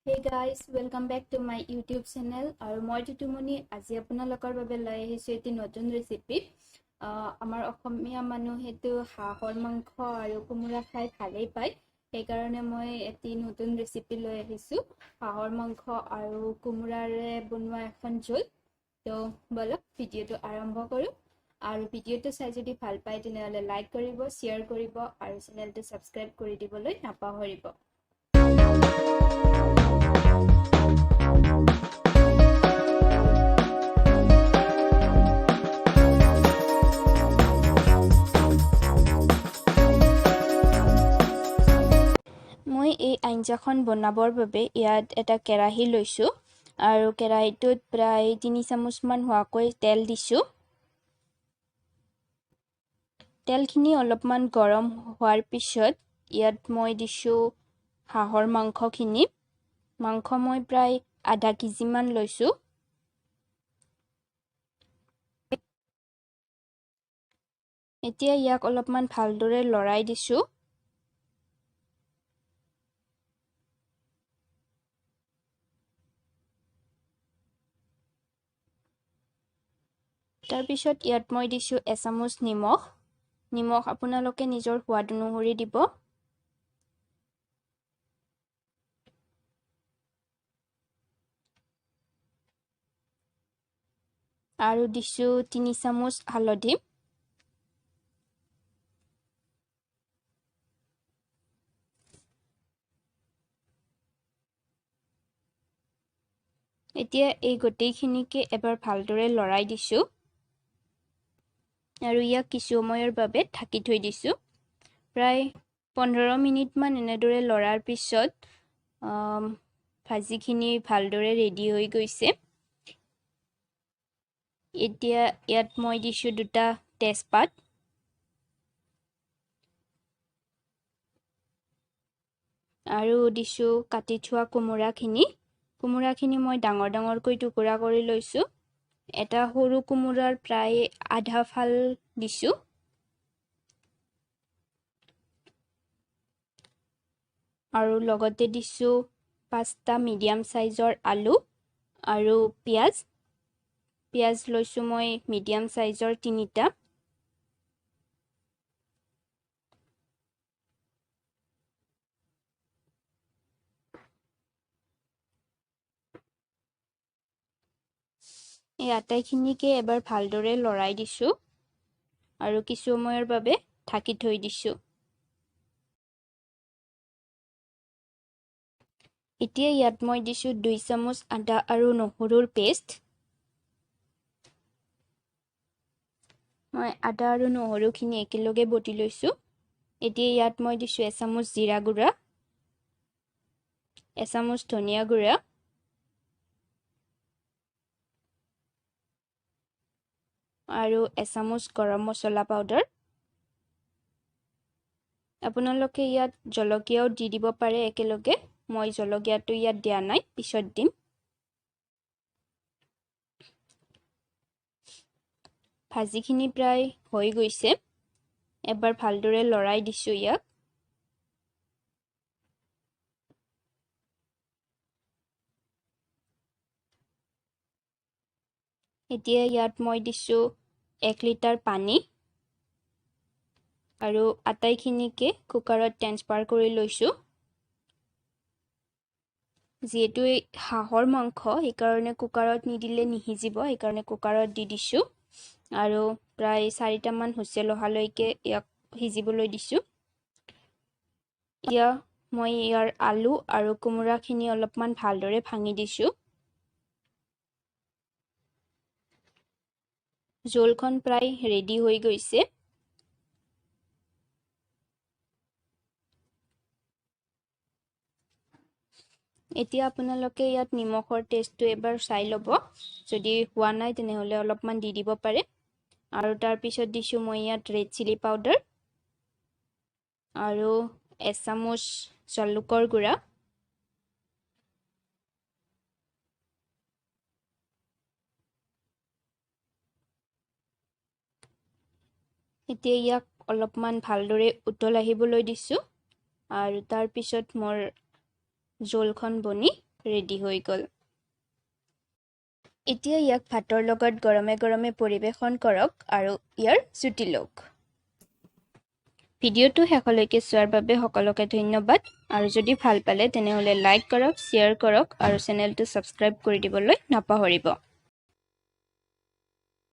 Hey guys, welcome back to my YouTube channel. আৰু মই Tutumani আজি আপোনালোকৰ বাবে লৈ আহিছো এটি নতুন ৰেচিপি। আমাৰ অসমীয়া মানুহেতো হাঁহৰ মাংস আৰু কোমোৰা খাই ভালেই পায়। সেইকাৰণে মই এটি নতুন ৰেচিপি লৈ আহিছো হাঁহৰ মাংস আৰু কোমোৰাৰে বনোৱা এখন জোল। তো বলক ভিডিঅ'টো আৰম্ভ কৰো। আৰু ভিডিঅ'টো চাই যদি ভাল পায় তেনেহলে লাইক কৰিব, শ্বেয়াৰ কৰিব আৰু চেনেলটো সাবস্ক্ৰাইব কৰি দিবলৈ নাপাহৰিব। মই এই আঞ্জাখন বনাবৰ বাবে ইয়াত এটা কেৰাহী লৈছো আৰু কেৰাহীটোত প্ৰায় 3 চামুচ মান হোৱাকৈ তেল দিছো। তেলখিনি অলপমান গৰম হোৱাৰ পিছত ইয়াত মই দিছো হাঁহৰ মাংসখিনি। মাংস মই প্ৰায় আধা কেজি মান লৈছো। এতিয়া ইয়াক অলপমান ভালদৰে লৰাই দিছো। তাৰ পিছত ইয়াত মই দিছো এচামুচ নিমখ। নিমখ আপোনালোকে নিজৰ সোৱাদ অনুসৰি দিব। আৰু দিছো 3 চামুচ হালধি। এতিয়া এই গোটেইখিনিকে এবাৰ ভালদৰে লৰাই দিছো আৰু ইয়াক কিছু সময়ৰ বাবে ঢাকি থৈ দিছো। প্ৰায় 15 মিনিট মান এনেদৰে লৰাৰ পিছত ভাজিখিনি ভালদৰে ৰেডি হৈ গৈছে। এতিয়া ইয়াত মই দিছো দুটা তেজপাত আৰু দিছো কাটি থোৱা কোমোৰাখিনি মই ডাঙৰ ডাঙৰকৈ টুকুৰা কৰি লৈছো। এটা সৰু কোমোৰাৰ প্ৰায় আধা ফাল দিছো। আৰু লগতে দিছো 5টা মিডিয়াম সাইজৰ আলু আৰু পিয়াজ লৈছো মই মিডিয়াম সাইজৰ 3টা। এই আটাইখিনিকে এবাৰ ভালদৰে লৰাই দিছো আৰু কিছু সময়ৰ বাবে ঢাকি থৈ দিছো। এতিয়া ইয়াত মই দিছো 2 চামুচ আদা আৰু নহৰুৰ পেষ্ট। মই আদা আৰু নহৰুখিনি একেলগে বটি লৈছো। এতিয়া ইয়াত মই দিছো 1 চামুচ জিৰা গুড়া, 1 চামুচ ধনিয়া গুড়া আৰু 1 চামুচ গৰম মছলা পাউডাৰ। আপোনালোকে ইয়াত জলকীয়াও দি দিব পাৰে একেলগে। মই জলকীয়াটো ইয়াত দিয়া নাই, পিছত দিম। ভাজিখিনি প্ৰায় হৈ গৈছে। এবাৰ ভালদৰে লৰাই দিছো ইয়াক। এতিয়া ইয়াত মই দিছো 1 লিটাৰ পানী আৰু আটাইখিনিকে কুকাৰত ট্ৰান্সফাৰ কৰি লৈছো। যেহেতু হাঁহৰ মাংস সেইকাৰণে কুকাৰত নিদিলে নিহিজিব, সেইকাৰণে কুকাৰত দি দিছো আৰু প্ৰায় 4টা মান হুইছেল অহালৈকে ইয়াক সিজিবলৈ দিছো। এতিয়া মই ইয়াৰ আলু আৰু কোমোৰাখিনি অলপমান ভালদৰে ভাঙি দিছো। জোলখন প্ৰায় ৰেডি হৈ গৈছে। এতিয়া আপোনালোকে ইয়াত নিমখৰ টেষ্টটো এবাৰ চাই ল'ব। যদি হোৱা নাই তেনেহলে অলপমান দি দিব পাৰে। আৰু তাৰ পিছত দিছো মই ইয়াত ৰেড চিলি পাউডাৰ আৰু 1 চামুচ জালুকৰ গুড়া। এতিয়া ইয়াক অলপমান ভালদৰে উতল আহিবলৈ দিছো আৰু তাৰ পিছত মোৰ জোলখন বনি ৰেডি হৈ গ'ল। এতিয়া ইয়াক ভাতৰ লগত গৰমে গৰমে পৰিৱেশন কৰক আৰু ইয়াৰ জুতি লওক। ভিডিঅ'টো শেষলৈকে চোৱাৰ বাবে সকলোকে ধন্যবাদ আৰু যদি ভাল পালে তেনেহ'লে লাইক কৰক, শ্বেয়াৰ কৰক আৰু চেনেলটো ছাবস্ক্ৰাইব কৰি দিবলৈ নাপাহৰিব।